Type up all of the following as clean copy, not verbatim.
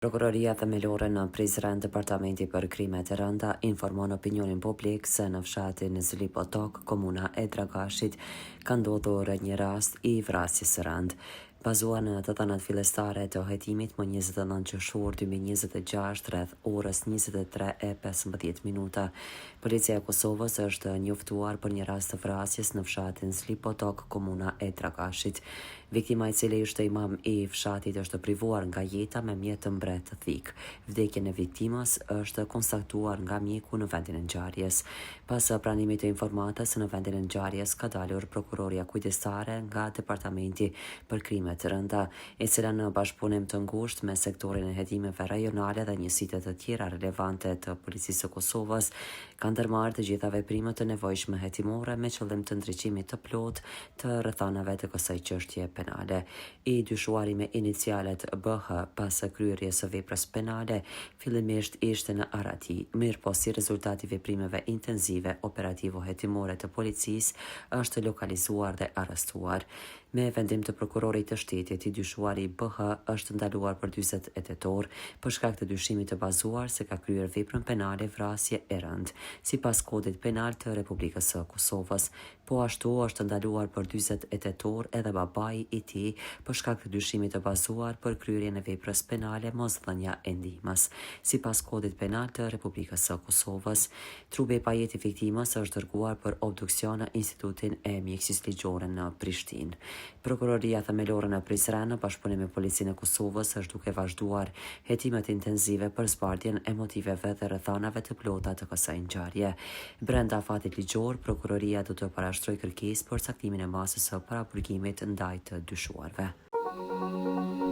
Prokuroria themelore në Prizren, Departamenti për Krime të Rënda, informon opinionin publik se në fshatin Zlipotok, komuna e Dragashit, ka ndodhur një rast i vrasjes së rënd. Bazuar në të dhënat fillestare të hetimit më 29 qershor 2026 rreth orës 23:15, Policia e Kosovës është njoftuar për një rast të vrasjes në fshatin Zlipotok, komuna e Dragashit. Viktima, i cili ishte imam i fshatit, është privuar nga jeta me mjet të mbret të thik. Vdekjen e viktimës është konstatuar nga mjeku në vendin e ngjarjes. Pas pranimit të informatës në vendin e ngjarjes ka dalur prokuroria kujdestare nga Departamenti për Krime të Rënda, e cila në bashkëpunim të ngushtë me sektorin e hetimeve rajonale dhe njësitë të tjera relevante të Policisë së Kosovës ka ndërmarrë të gjitha veprimet të nevojshme hetimore me qëllim të ndriçimit të plotë të rrethanave të kësaj çështje penale. I dyshuari me inicialet BH pas kryerjes së veprës penale fillimisht ishte në Arati, mirëpo si rezultati veprimeve intensive operativo-hetimore të policisë është lokalizuar dhe arrestuar. Me vendim të prokurorit të shtetit, i dyshuari BH është ndaluar për 40 tetor për shkak të dyshimit të bazuar se ka kryer veprën penale vrasje e rënd, sipas kodit penal të Republikës së Kosovës. Po ashtu është ndaluar për 40 tetor edhe babai i tij për shkak të dyshimit të bazuar për kryerjen e veprës penale mosdhënia e ndihmës, sipas kodit penal të Republikës së Kosovës. Trupi i pajetit i viktimës është dërguar për obduksion në Institutin e Mjekësisë Ligjore në Prishtinë. Prokuroria themelore në Prizren, në bashkëpunim me Policinë e Kosovës, është duke vazhduar hetimet intensive për zbardhjen e motiveve dhe rrethanave të plota të kësaj ngjarje. Brenda afatit ligjor, prokuroria do të parashtrojë kërkesë për caktimin e masës së paraburgimit ndaj të dyshuarve.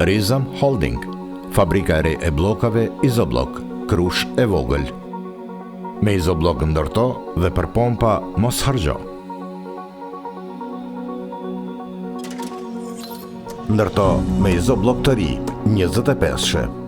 Rizam Holding, fabrika e re e bllokave Izoblok, Krush e vogël. Me Izoblok ndërto dhe për pompa mos harxho. Ndërto me Izoblok të ri, 25-shë.